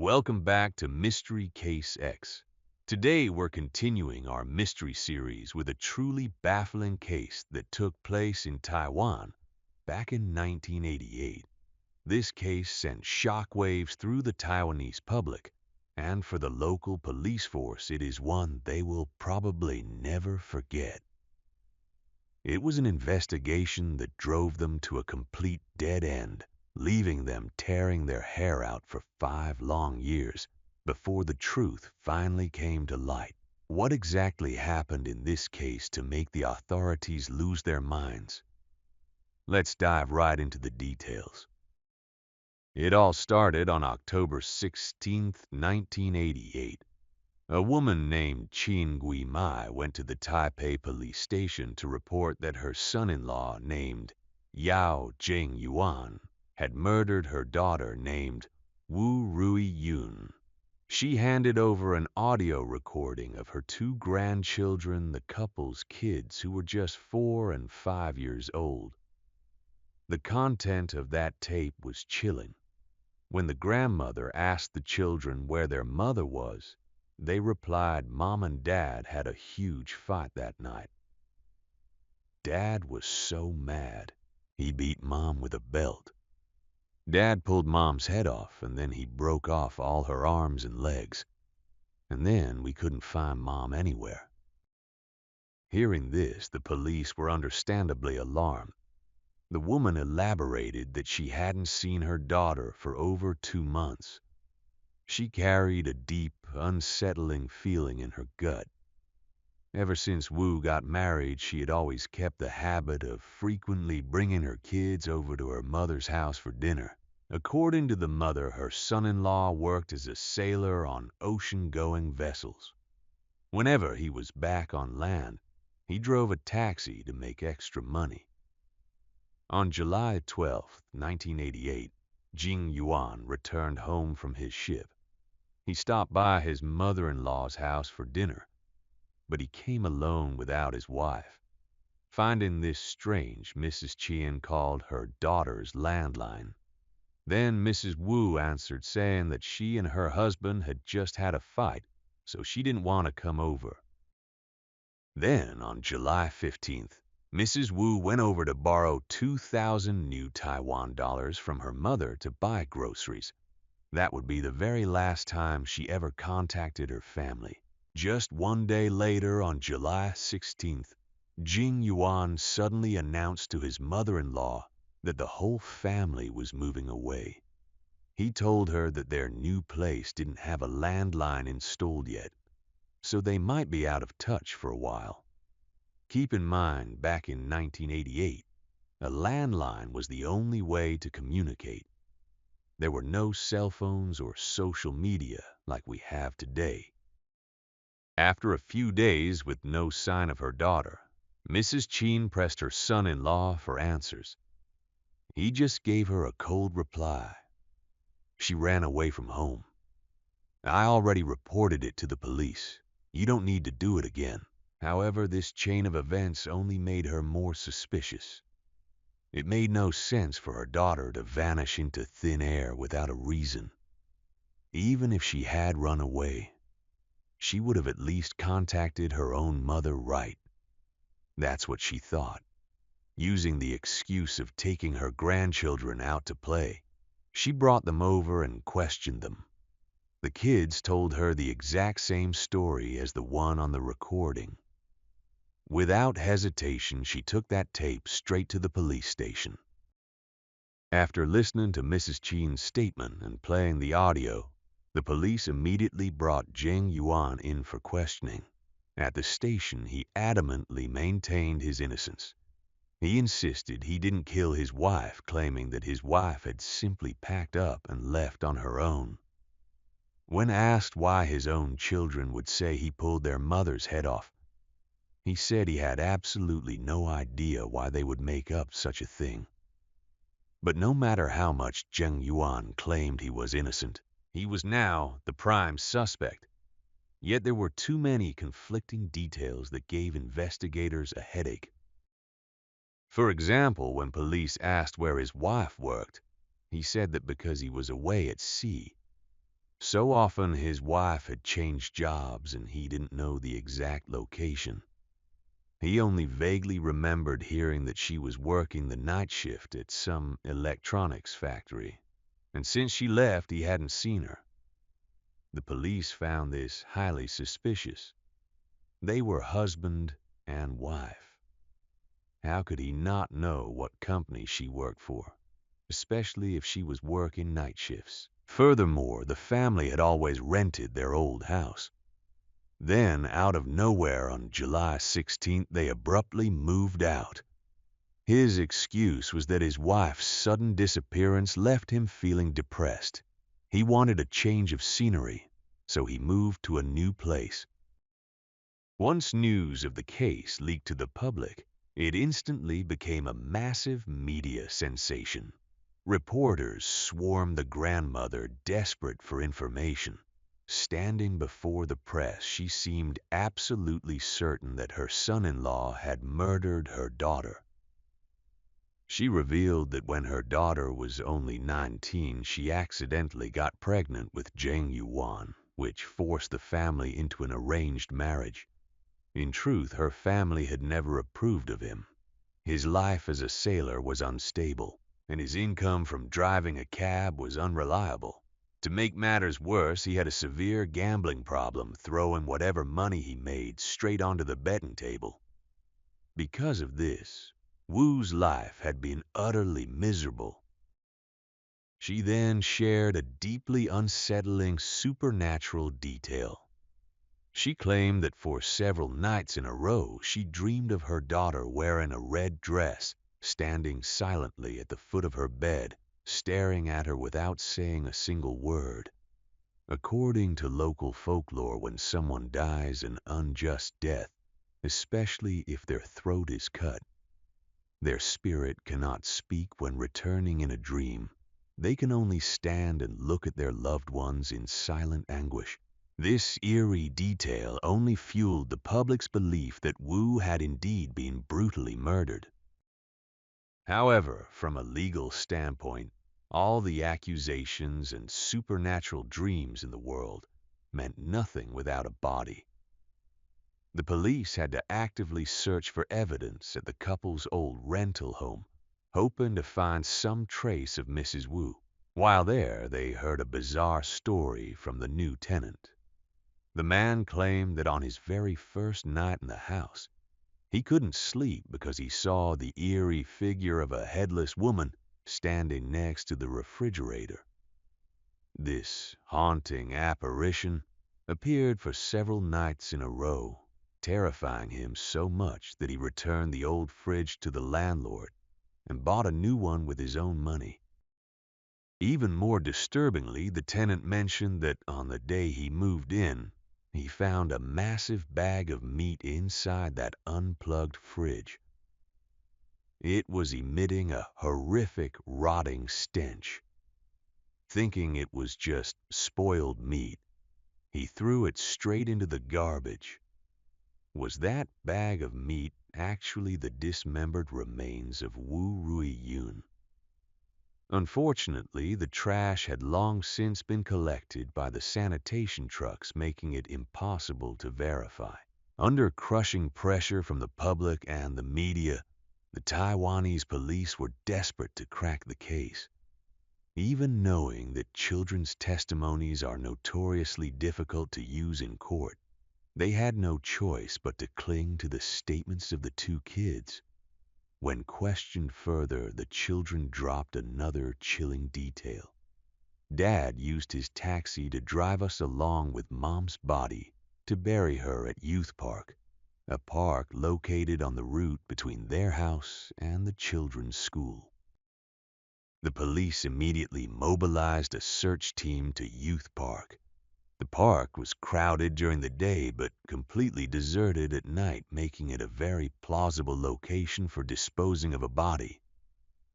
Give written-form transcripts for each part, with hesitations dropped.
Welcome back to Mystery Case X. Today we're continuing our mystery series with a truly baffling case that took place in Taiwan back in 1988. This case sent shockwaves through the Taiwanese public, and for the local police force it is one they will probably never forget. It was an investigation that drove them to a complete dead end, leaving them tearing their hair out for 5 long years before the truth finally came to light. What exactly happened in this case to make the authorities lose their minds? Let's dive right into the details. It all started on October 16, 1988. A woman named Qin Gui Mai went to the Taipei police station to report that her son-in-law named Yao Jing Yuan had murdered her daughter named Wu Rui Yun. She handed over an audio recording of her two grandchildren, the couple's kids, who were just 4 and 5 years old. The content of that tape was chilling. When the grandmother asked the children where their mother was, they replied Mom and Dad had a huge fight that night. Dad was so mad, he beat Mom with a belt. Dad pulled Mom's head off, and then he broke off all her arms and legs. And then we couldn't find Mom anywhere. Hearing this, the police were understandably alarmed. The woman elaborated that she hadn't seen her daughter for over 2 months. She carried a deep, unsettling feeling in her gut. Ever since Wu got married, she had always kept the habit of frequently bringing her kids over to her mother's house for dinner. According to the mother, her son-in-law worked as a sailor on ocean-going vessels. Whenever he was back on land, he drove a taxi to make extra money. On July 12, 1988, Jing Yuan returned home from his ship. He stopped by his mother-in-law's house for dinner, but he came alone without his wife. Finding this strange, Mrs. Qian called her daughter's landline. Then Mrs. Wu answered, saying that she and her husband had just had a fight, so she didn't want to come over. Then, on July 15th, Mrs. Wu went over to borrow 2,000 new Taiwan dollars from her mother to buy groceries. That would be the very last time she ever contacted her family. Just one day later, on July 16th, Jing Yuan suddenly announced to his mother-in-law that the whole family was moving away. He told her that their new place didn't have a landline installed yet, so they might be out of touch for a while. Keep in mind, back in 1988, a landline was the only way to communicate. There were no cell phones or social media like we have today. After a few days with no sign of her daughter, Mrs. Qin pressed her son-in-law for answers. He just gave her a cold reply. She ran away from home. I already reported it to the police. You don't need to do it again. However, this chain of events only made her more suspicious. It made no sense for her daughter to vanish into thin air without a reason. Even if she had run away, she would have at least contacted her own mother, right? That's what she thought. Using the excuse of taking her grandchildren out to play, she brought them over and questioned them. The kids told her the exact same story as the one on the recording. Without hesitation, she took that tape straight to the police station. After listening to Mrs. Qin's statement and playing the audio, the police immediately brought Jing Yuan in for questioning. At the station, he adamantly maintained his innocence. He insisted he didn't kill his wife, claiming that his wife had simply packed up and left on her own. When asked why his own children would say he pulled their mother's head off, he said he had absolutely no idea why they would make up such a thing. But no matter how much Jing Yuan claimed he was innocent, he was now the prime suspect. Yet there were too many conflicting details that gave investigators a headache. For example, when police asked where his wife worked, he said that because he was away at sea. So often his wife had changed jobs and he didn't know the exact location. He only vaguely remembered hearing that she was working the night shift at some electronics factory, and since she left, he hadn't seen her. The police found this highly suspicious. They were husband and wife. How could he not know what company she worked for, especially if she was working night shifts? Furthermore, the family had always rented their old house. Then, out of nowhere on July 16th, they abruptly moved out. His excuse was that his wife's sudden disappearance left him feeling depressed. He wanted a change of scenery, so he moved to a new place. Once news of the case leaked to the public, it instantly became a massive media sensation. Reporters swarmed the grandmother, desperate for information. Standing before the press, she seemed absolutely certain that her son-in-law had murdered her daughter. She revealed that when her daughter was only 19, she accidentally got pregnant with Zheng Yuan, which forced the family into an arranged marriage. In truth, her family had never approved of him. His life as a sailor was unstable, and his income from driving a cab was unreliable. To make matters worse, he had a severe gambling problem, throwing whatever money he made straight onto the betting table. Because of this, Wu's life had been utterly miserable. She then shared a deeply unsettling supernatural detail. She claimed that for several nights in a row, she dreamed of her daughter wearing a red dress, standing silently at the foot of her bed, staring at her without saying a single word. According to local folklore, when someone dies an unjust death, especially if their throat is cut, their spirit cannot speak when returning in a dream. They can only stand and look at their loved ones in silent anguish. This eerie detail only fueled the public's belief that Wu had indeed been brutally murdered. However, from a legal standpoint, all the accusations and supernatural dreams in the world meant nothing without a body. The police had to actively search for evidence at the couple's old rental home, hoping to find some trace of Mrs. Wu. While there, they heard a bizarre story from the new tenant. The man claimed that on his very first night in the house, he couldn't sleep because he saw the eerie figure of a headless woman standing next to the refrigerator. This haunting apparition appeared for several nights in a row, terrifying him so much that he returned the old fridge to the landlord and bought a new one with his own money. Even more disturbingly, the tenant mentioned that on the day he moved in, he found a massive bag of meat inside that unplugged fridge. It was emitting a horrific, rotting stench. Thinking it was just spoiled meat, he threw it straight into the garbage. Was that bag of meat actually the dismembered remains of Wu Ruiyun? Unfortunately, the trash had long since been collected by the sanitation trucks, making it impossible to verify. Under crushing pressure from the public and the media, the Taiwanese police were desperate to crack the case. Even knowing that children's testimonies are notoriously difficult to use in court, they had no choice but to cling to the statements of the two kids. When questioned further, the children dropped another chilling detail. Dad used his taxi to drive us along with Mom's body to bury her at Youth Park, a park located on the route between their house and the children's school. The police immediately mobilized a search team to Youth Park. The park was crowded during the day but completely deserted at night, making it a very plausible location for disposing of a body.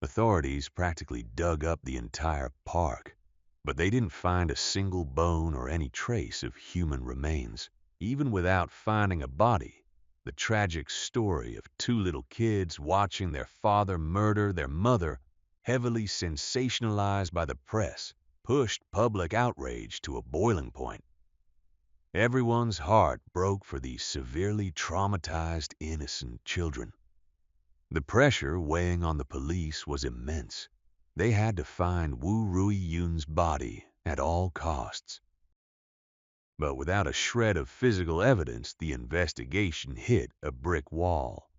Authorities practically dug up the entire park, but they didn't find a single bone or any trace of human remains. Even without finding a body, the tragic story of two little kids watching their father murder their mother, heavily sensationalized by the press, pushed public outrage to a boiling point. Everyone's heart broke for these severely traumatized innocent children. The pressure weighing on the police was immense. They had to find Wu Ruiyun's body at all costs. But without a shred of physical evidence, the investigation hit a brick wall.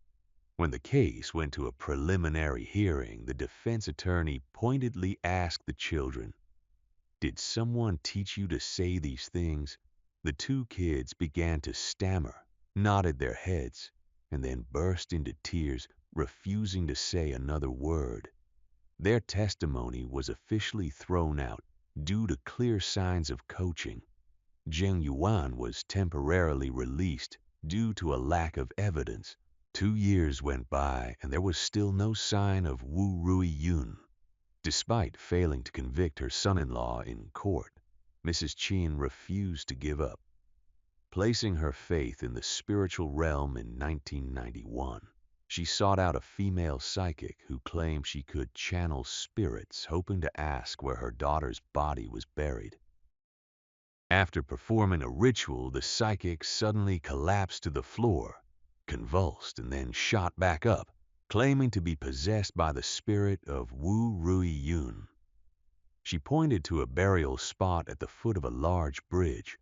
When the case went to a preliminary hearing, the defense attorney pointedly asked the children, "Did someone teach you to say these things?" The two kids began to stammer, nodded their heads, and then burst into tears, refusing to say another word. Their testimony was officially thrown out due to clear signs of coaching. Zheng Yuan was temporarily released due to a lack of evidence. 2 years went by and there was still no sign of Wu Ruiyun. Despite failing to convict her son-in-law in court, Mrs. Qin refused to give up. Placing her faith in the spiritual realm in 1991, she sought out a female psychic who claimed she could channel spirits, hoping to ask where her daughter's body was buried. After performing a ritual, the psychic suddenly collapsed to the floor, convulsed, and then shot back up, claiming to be possessed by the spirit of Wu Ruiyun. She pointed to a burial spot at the foot of a large bridge.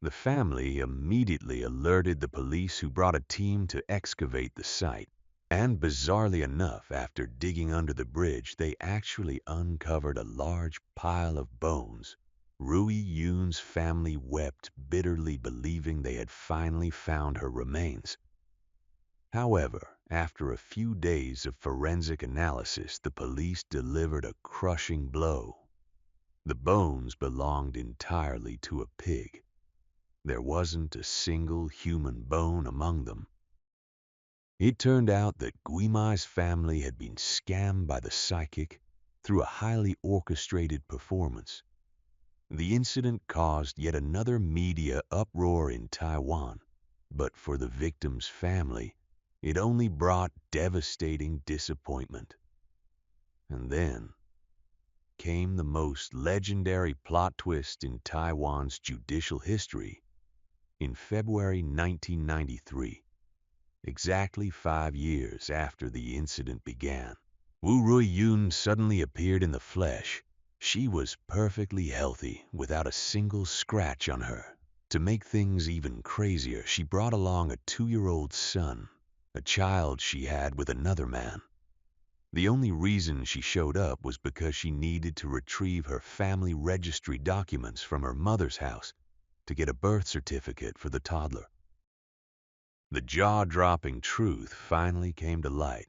The family immediately alerted the police, who brought a team to excavate the site. And bizarrely enough, after digging under the bridge, they actually uncovered a large pile of bones. Ruiyun's family wept bitterly, believing they had finally found her remains. However, after a few days of forensic analysis, the police delivered a crushing blow. The bones belonged entirely to a pig. There wasn't a single human bone among them. It turned out that Guimai's family had been scammed by the psychic through a highly orchestrated performance. The incident caused yet another media uproar in Taiwan, but for the victim's family, it only brought devastating disappointment. And then came the most legendary plot twist in Taiwan's judicial history. In February 1993, exactly 5 years after the incident began, Wu Ruiyun suddenly appeared in the flesh. She was perfectly healthy, without a single scratch on her. To make things even crazier, she brought along a 2-year-old son, a child she had with another man. The only reason she showed up was because she needed to retrieve her family registry documents from her mother's house to get a birth certificate for the toddler. The jaw-dropping truth finally came to light.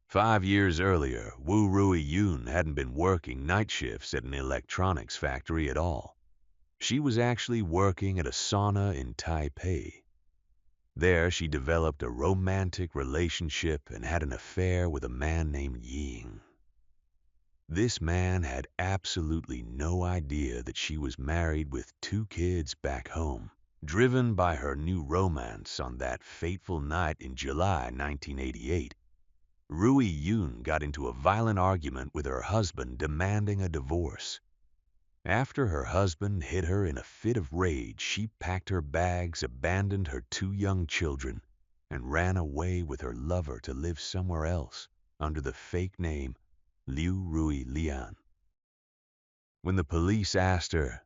5 years earlier, Wu Ruiyun hadn't been working night shifts at an electronics factory at all. She was actually working at a sauna in Taipei. There, she developed a romantic relationship and had an affair with a man named Ying. This man had absolutely no idea that she was married with 2 kids back home. Driven by her new romance on that fateful night in July 1988, Ruiyun got into a violent argument with her husband, demanding a divorce. After her husband hit her in a fit of rage, she packed her bags, abandoned her 2 young children, and ran away with her lover to live somewhere else under the fake name Liu Rui Lian. When the police asked her,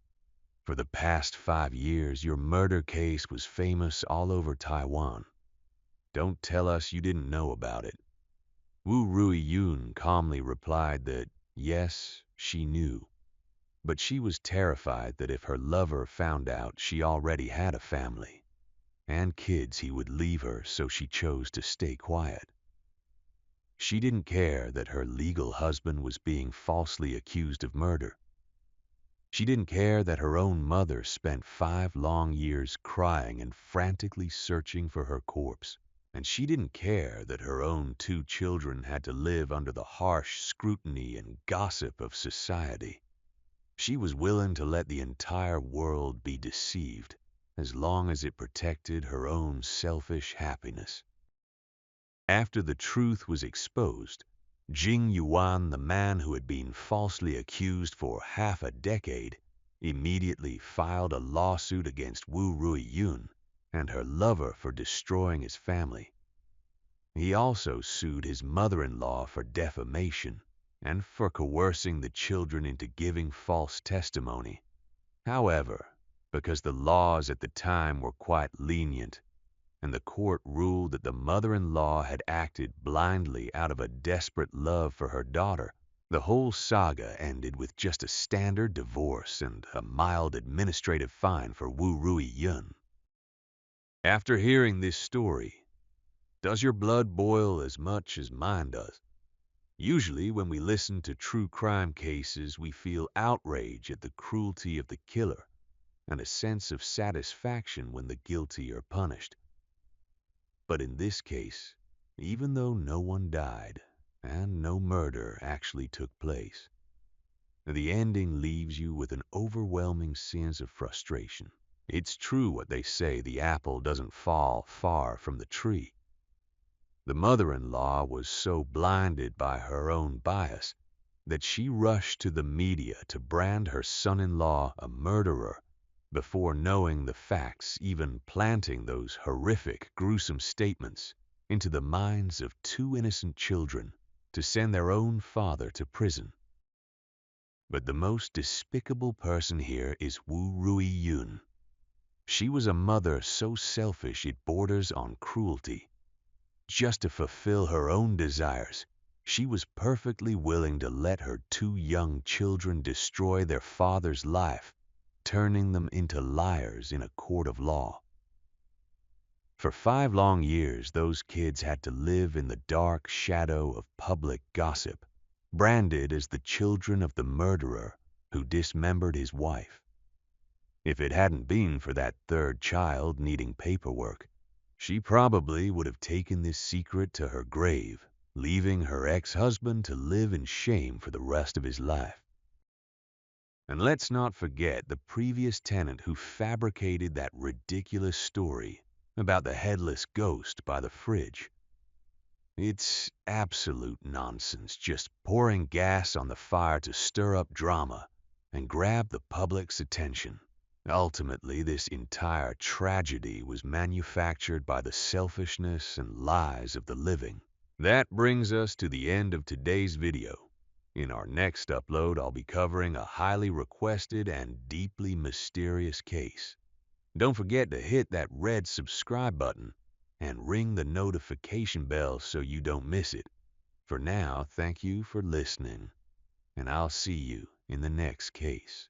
"For the past 5 years, your murder case was famous all over Taiwan. Don't tell us you didn't know about it." Wu Ruiyun calmly replied that, yes, she knew, but she was terrified that if her lover found out, she already had a family and kids, he would leave her, so she chose to stay quiet. She didn't care that her legal husband was being falsely accused of murder. She didn't care that her own mother spent 5 long years crying and frantically searching for her corpse. And she didn't care that her own 2 children had to live under the harsh scrutiny and gossip of society. She was willing to let the entire world be deceived, as long as it protected her own selfish happiness. After the truth was exposed, Jing Yuan, the man who had been falsely accused for half a decade, immediately filed a lawsuit against Wu Ruiyun and her lover for destroying his family. He also sued his mother-in-law for defamation and for coercing the children into giving false testimony. However, because the laws at the time were quite lenient, and the court ruled that the mother-in-law had acted blindly out of a desperate love for her daughter, the whole saga ended with just a standard divorce and a mild administrative fine for Wu Ruiyun. After hearing this story, does your blood boil as much as mine does? Usually, when we listen to true crime cases, we feel outrage at the cruelty of the killer and a sense of satisfaction when the guilty are punished. But in this case, even though no one died and no murder actually took place, the ending leaves you with an overwhelming sense of frustration. It's true what they say, the apple doesn't fall far from the tree. The mother-in-law was so blinded by her own bias that she rushed to the media to brand her son-in-law a murderer before knowing the facts, even planting those horrific, gruesome statements into the minds of two innocent children to send their own father to prison. But the most despicable person here is Wu Ruiyun. She was a mother so selfish it borders on cruelty. Just to fulfill her own desires, she was perfectly willing to let her two young children destroy their father's life, turning them into liars in a court of law. For 5 long years, those kids had to live in the dark shadow of public gossip, branded as the children of the murderer who dismembered his wife. If it hadn't been for that third child needing paperwork, she probably would have taken this secret to her grave, leaving her ex-husband to live in shame for the rest of his life. And let's not forget the previous tenant who fabricated that ridiculous story about the headless ghost by the fridge. It's absolute nonsense, just pouring gas on the fire to stir up drama and grab the public's attention. Ultimately, this entire tragedy was manufactured by the selfishness and lies of the living. That brings us to the end of today's video. In our next upload, I'll be covering a highly requested and deeply mysterious case. Don't forget to hit that red subscribe button and ring the notification bell so you don't miss it. For now, thank you for listening, and I'll see you in the next case.